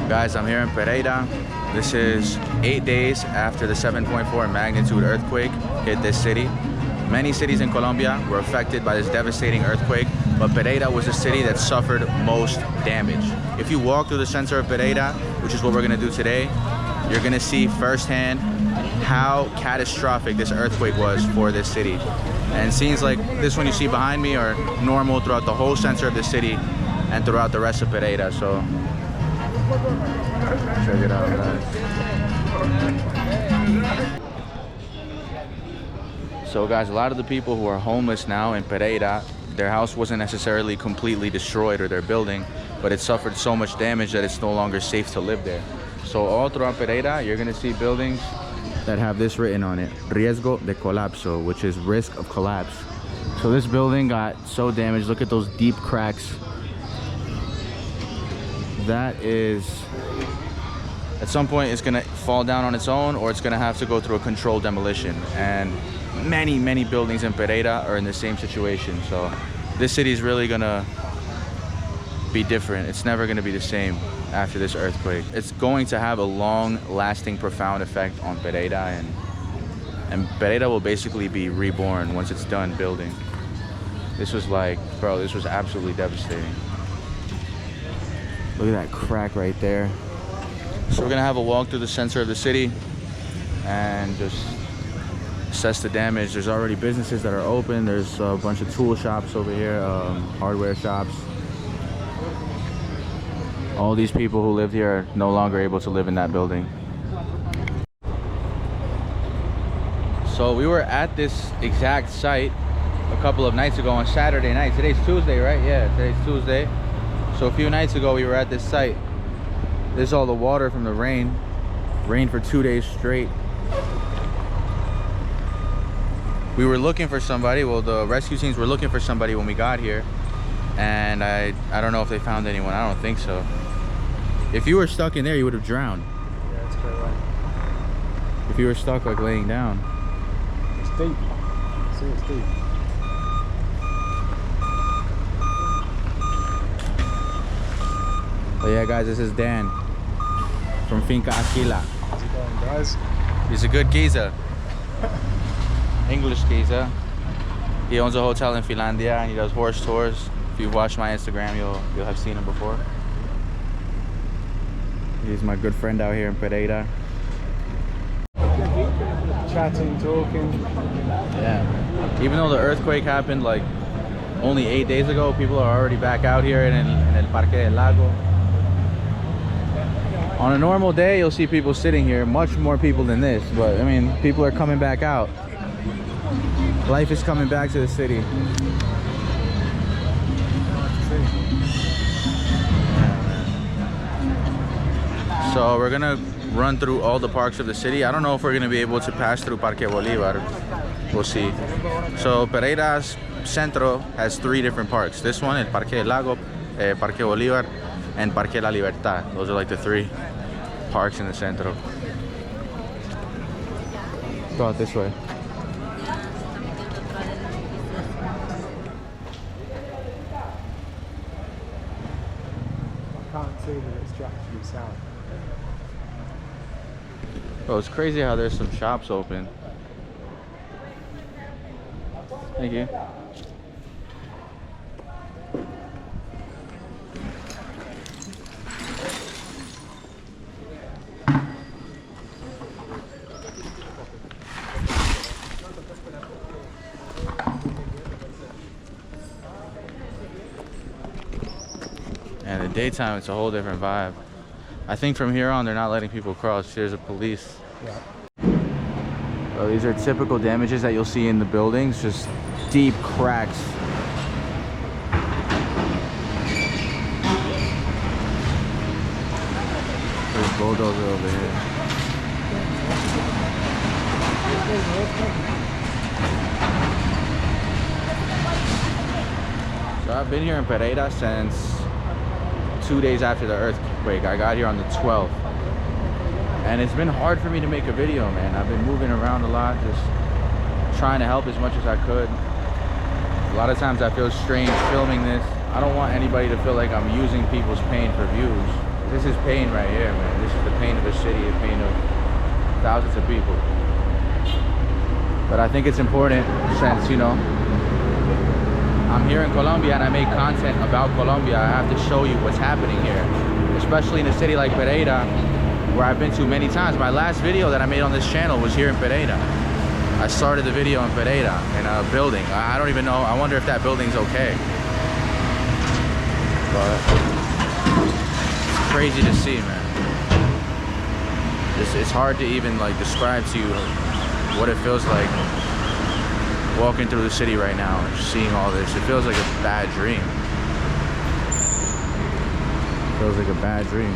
Guys, I'm here in Pereira. This is 8 days after the 7.4 magnitude earthquake hit this city. Many cities in Colombia were affected by this devastating earthquake, but Pereira was the city that suffered most damage. If you walk through the center of Pereira, which is what we're gonna do today, you're gonna see firsthand how catastrophic this earthquake was for this city. And scenes like this one you see behind me are normal throughout the whole center of the city and throughout the rest of Pereira. So check it out, guys. So guys, a lot of the people who are homeless now in Pereira, their house wasn't necessarily completely destroyed or their building, but it suffered so much damage that it's no longer safe to live there. So all throughout Pereira, you're gonna see buildings that have this written on it, riesgo de colapso, which is risk of collapse. So this building got so damaged. Look at those deep cracks. That is, at some point it's gonna fall down on its own, or it's gonna have to go through a controlled demolition. And many buildings in Pereira are in the same situation. So this city is really gonna be different. It's never gonna be the same after this earthquake. It's going to have a long-lasting, profound effect on Pereira, and Pereira will basically be reborn once it's done building. This was like, bro, this was absolutely devastating. Look at that crack right there. So we're gonna have a walk through the center of the city and just assess the damage. There's already businesses that are open. There's a bunch of tool shops over here, hardware shops. All these people who lived here are no longer able to live in that building. So we were at this exact site a couple of nights ago on Saturday night. Today's Tuesday, right? Yeah, today's Tuesday. So a few nights ago we were at this site. This is all the water from the rain. Rained for 2 days straight. We were looking for somebody. Well, the rescue teams were looking for somebody when we got here. And I don't know if they found anyone. I don't think so. If you were stuck in there, you would have drowned. Yeah, it's quite right. If you were stuck like laying down. It's deep. See, it's deep. Oh yeah, guys, this is Dan from Finca Aquila. How's it going, guys? He's a good geezer. English geezer. He owns a hotel in Finlandia and he does horse tours. If you've watched my Instagram, you'll have seen him before. He's my good friend out here in Pereira. Chatting, talking. Yeah. Even though the earthquake happened like only 8 days ago, people are already back out here in El Parque del Lago. On a normal day, you'll see people sitting here, much more people than this. But I mean, people are coming back out. Life is coming back to the city. So we're gonna run through all the parks of the city. I don't know if we're gonna be able to pass through Parque Bolívar. We'll see. So Pereira's Centro has 3 different parks. This one, El Parque del Lago, Parque Bolívar, and Parque La Libertad. Those are like the 3 parks in the Centro. Go out this way. I can't see that it's actually south. Oh, it's crazy how there's some shops open. Thank you. And in the daytime, it's a whole different vibe. I think from here on, they're not letting people cross. There's a police. Yeah. So these are typical damages that you'll see in the buildings, just deep cracks. There's a bulldozer over here. So I've been here in Pereira since 2 days after the earthquake. I got here on the 12th. And it's been hard for me to make a video, man. I've been moving around a lot, just trying to help as much as I could. A lot of times I feel strange filming this. I don't want anybody to feel like I'm using people's pain for views. This is pain right here, man. This is the pain of the city, the pain of thousands of people. But I think it's important since, you know, I'm here in Colombia and I make content about Colombia. I have to show you what's happening here, especially in a city like Pereira, where I've been to many times. My last video that I made on this channel was here in Pereira. I started the video in Pereira in a building. I don't even know. I wonder if that building's okay. But it's crazy to see, man. It's hard to even like describe to you what it feels like walking through the city right now and seeing all this. It feels like a bad dream. It feels like a bad dream.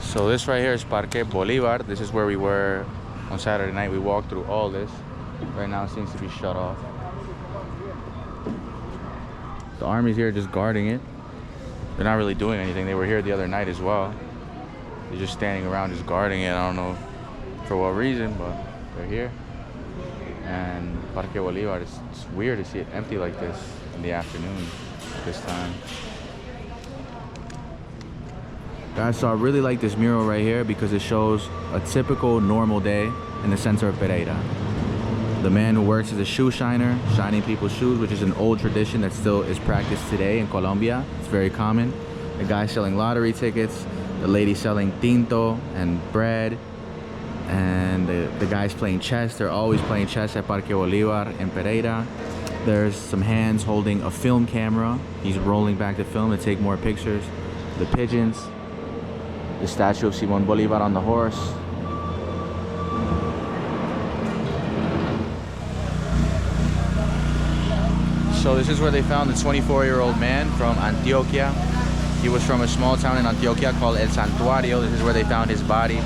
So this right here is Parque Bolivar. This is where we were on Saturday night. We walked through all this. Right now it seems to be shut off. The army's here just guarding it. They're not really doing anything. They were here the other night as well. They're just standing around just guarding it. I don't know for what reason, but they're here. And Parque Bolivar, it's weird to see it empty like this in the afternoon this time. Guys, so I really like this mural right here because it shows a typical normal day in the center of Pereira. The man who works as a shoe shiner, shining people's shoes, which is an old tradition that still is practiced today in Colombia. It's very common. The guy selling lottery tickets, the lady selling tinto and bread, and the guys playing chess. They're always playing chess at Parque Bolivar in Pereira. There's some hands holding a film camera. He's rolling back the film to take more pictures. The pigeons. The statue of Simón Bolívar on the horse. So this is where they found the 24-year-old man from Antioquia. He was from a small town in Antioquia called El Santuario. This is where they found his body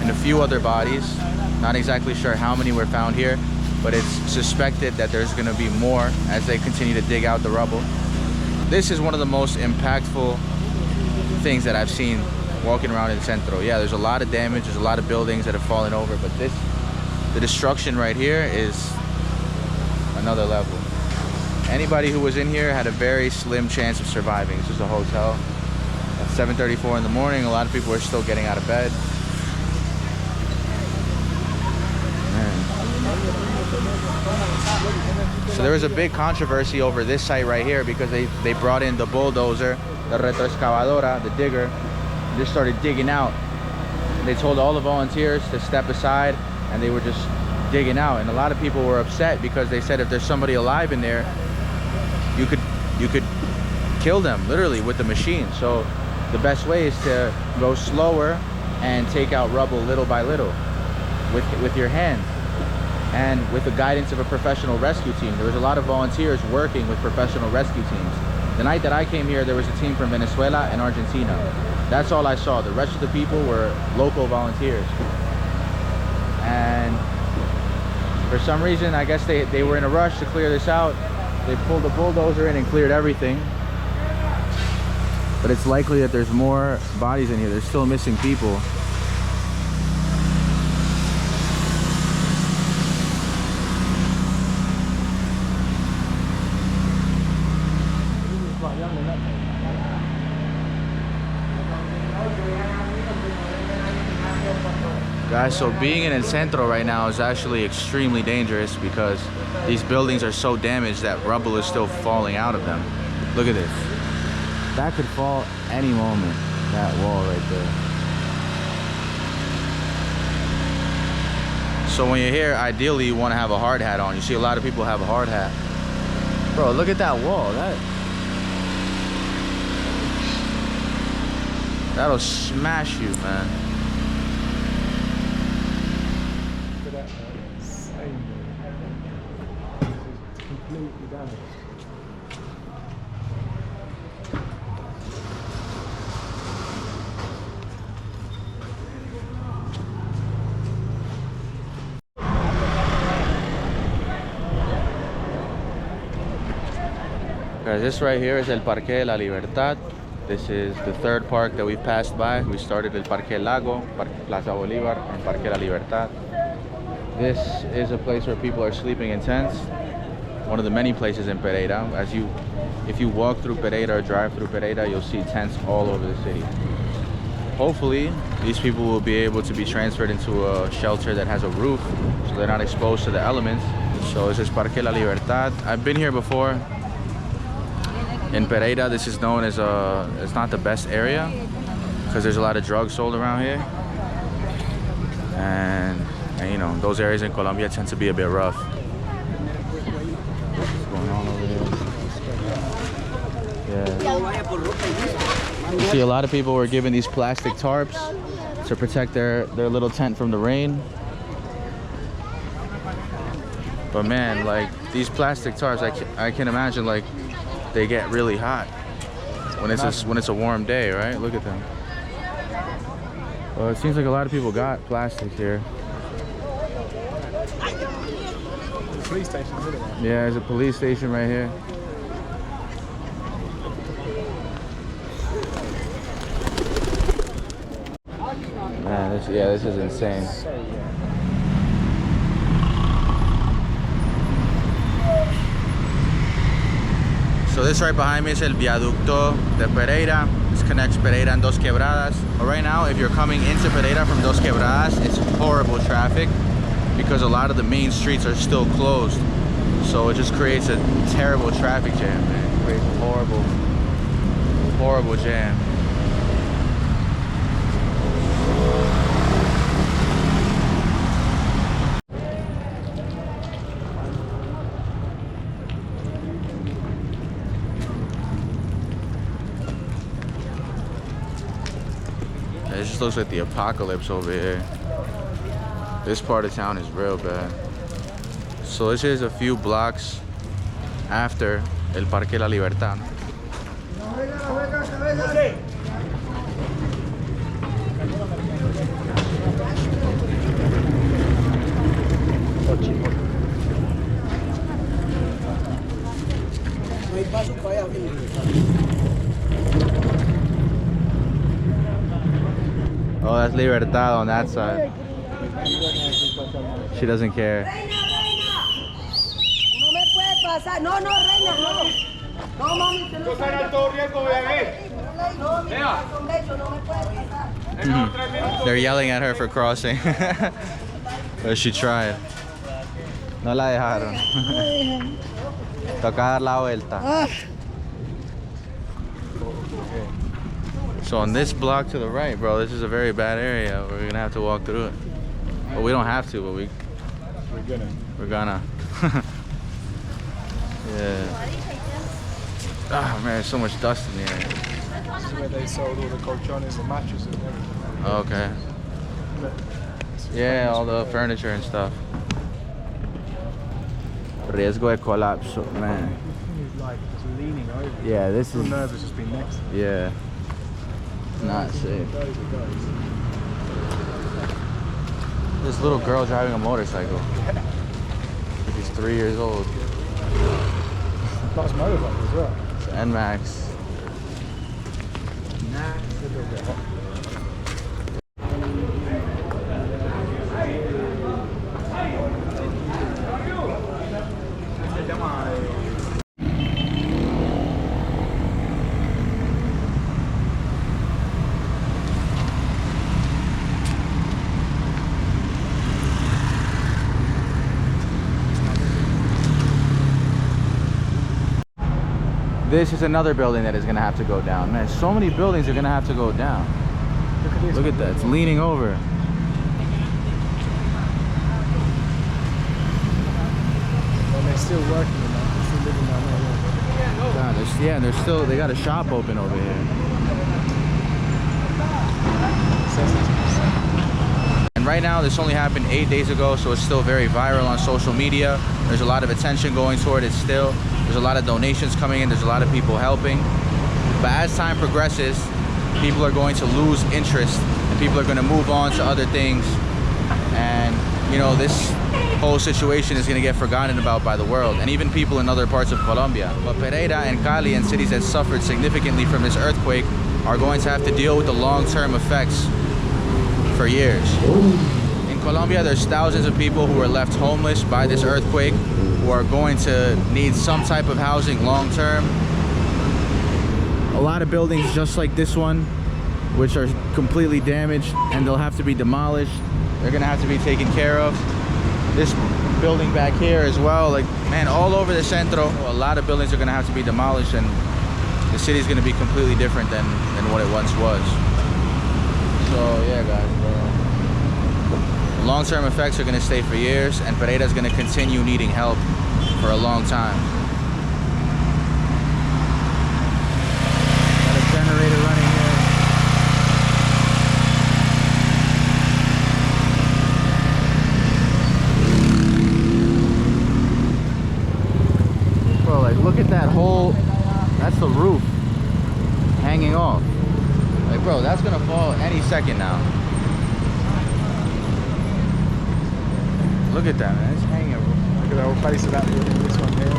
and a few other bodies. Not exactly sure how many were found here, but it's suspected that there's going to be more as they continue to dig out the rubble. This is one of the most impactful things that I've seen walking around in Centro. Yeah, there's a lot of damage, there's a lot of buildings that have fallen over, but the destruction right here is another level. Anybody who was in here had a very slim chance of surviving. This is a hotel. At 7:34 in the morning, a lot of people are still getting out of bed. Man. So there was a big controversy over this site right here because they brought in the bulldozer, the retroexcavadora, the digger. They started digging out. They told all the volunteers to step aside, and they were just digging out. And a lot of people were upset because they said if there's somebody alive in there, you could kill them literally with the machine. So the best way is to go slower and take out rubble little by little with your hands and with the guidance of a professional rescue team. There was a lot of volunteers working with professional rescue teams. The night that I came here, there was a team from Venezuela and Argentina. That's all I saw. The rest of the people were local volunteers. And for some reason, I guess they were in a rush to clear this out. They pulled the bulldozer in and cleared everything. But it's likely that there's more bodies in here. There's still missing people. Guys, so being in El Centro right now is actually extremely dangerous because these buildings are so damaged that rubble is still falling out of them. Look at this. That could fall any moment, that wall right there. So when you're here, ideally you want to have a hard hat on. You see a lot of people have a hard hat. Bro, look at that wall. That'll smash you, man. Completely damaged. Guys, this right here is El Parque de la Libertad. This is the third park that we've passed by. We started at Parque Lago, Plaza Bolivar, and Parque La Libertad. This is a place where people are sleeping in tents. One of the many places in Pereira. If you walk through Pereira or drive through Pereira, you'll see tents all over the city. Hopefully, these people will be able to be transferred into a shelter that has a roof, so they're not exposed to the elements. So this is Parque La Libertad. I've been here before. In Pereira, this is known as it's not the best area because there's a lot of drugs sold around here, and you know, those areas in Colombia tend to be a bit rough. What's going on over here? Yeah. You see, a lot of people were given these plastic tarps to protect their little tent from the rain. But man, like these plastic tarps, I can imagine like they get really hot when it's a warm day, right? Look at them. Well, it seems like a lot of people got plastic here. There's a police station, isn't there? Yeah, there's a police station right here. Man, this is insane. So this right behind me is el viaducto de Pereira. This connects Pereira and Dos Quebradas. But right now, if you're coming into Pereira from Dos Quebradas, it's horrible traffic because a lot of the main streets are still closed. So it just creates a terrible traffic jam, man. It creates a horrible jam. It just looks like the apocalypse over here. This part of town is real bad. So this is a few blocks after el Parque La Libertad. Oh, that's Libertad on that side. She doesn't care. No me puede pasar. No, no, reina, no. No, mami, usted no sabe. They're yelling at her for crossing. But she tried. No la dejaron. Toca dar la vuelta. So on this block to the right, bro, this is a very bad area. We're gonna have to walk through it. Well, we don't have to, but we're gonna. Yeah. Oh man, there's so much dust in the air. This is where they sold all the colchones and mattresses and everything. Okay. Yeah, all the furniture and stuff. Riesgo de colapso, man. He's like just leaning over. Yeah, this is. Nervous just being next to him. Yeah. Not safe. It goes. This little girl driving a motorcycle. She's 3 years old. Nice motorcycle as well. It's NMAX. This is another building that is gonna have to go down. Man, so many buildings are gonna have to go down. Look at this. Look at that, it's leaning over. Well, they're still working on that. They're still living down there. God, they got a shop open over here. And right now, this only happened 8 days ago, so it's still very viral on social media. There's a lot of attention going toward it still. There's a lot of donations coming in. There's a lot of people helping. But as time progresses, people are going to lose interest and people are going to move on to other things. And, you know, this whole situation is going to get forgotten about by the world and even people in other parts of Colombia. But Pereira and Cali and cities that suffered significantly from this earthquake are going to have to deal with the long-term effects for years. In Colombia, there's thousands of people who are left homeless by this earthquake, who are going to need some type of housing long-term. A lot of buildings just like this one, which are completely damaged and they'll have to be demolished. They're gonna have to be taken care of. This building back here as well, like, man, all over the centro, a lot of buildings are gonna have to be demolished and the city's gonna be completely different than what it once was. So yeah, guys, long-term effects are gonna stay for years and Pereira's gonna continue needing help for a long time. Got a generator running here. Look at that hole. That's the roof hanging off. Like, bro, that's gonna fall any second now. Look at that, man. It's hanging. Look at the whole face of that building, this one here.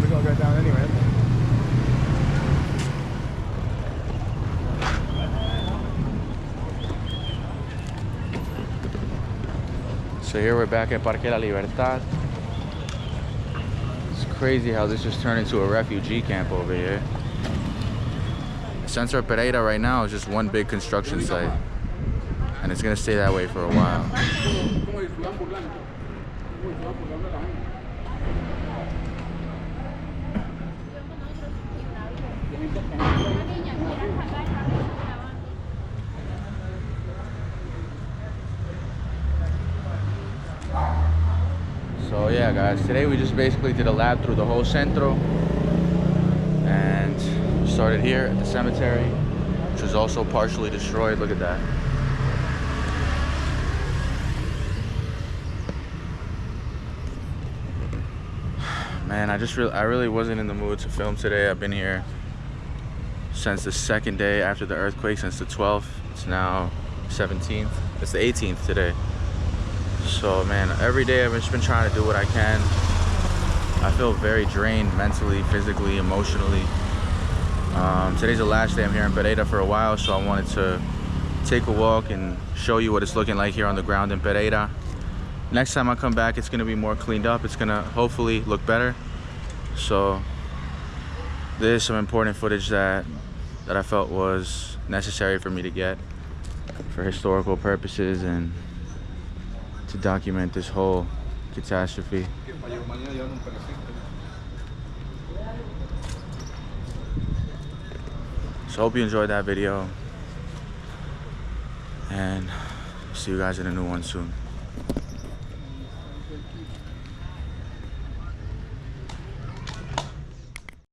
We've got to go down anyway, haven't we? So here we're back at Parque La Libertad. It's crazy how this just turned into a refugee camp over here. The center of Pereira right now is just one big construction site. And it's gonna stay that way for a while. So yeah, guys, today we just basically did a lap through the whole centro and started here at the cemetery, which was also partially destroyed. Look at that. Man, I really wasn't in the mood to film today. I've been here since the second day after the earthquake, since the 12th. It's now 17th. It's the 18th today. So man, every day I've just been trying to do what I can. I feel very drained mentally, physically, emotionally. Today's the last day I'm here in Pereira for a while, so I wanted to take a walk and show you what it's looking like here on the ground in Pereira. Next time I come back, it's gonna be more cleaned up. It's gonna hopefully look better. So there's some important footage that I felt was necessary for me to get for historical purposes and to document this whole catastrophe. So hope you enjoyed that video and see you guys in a new one soon.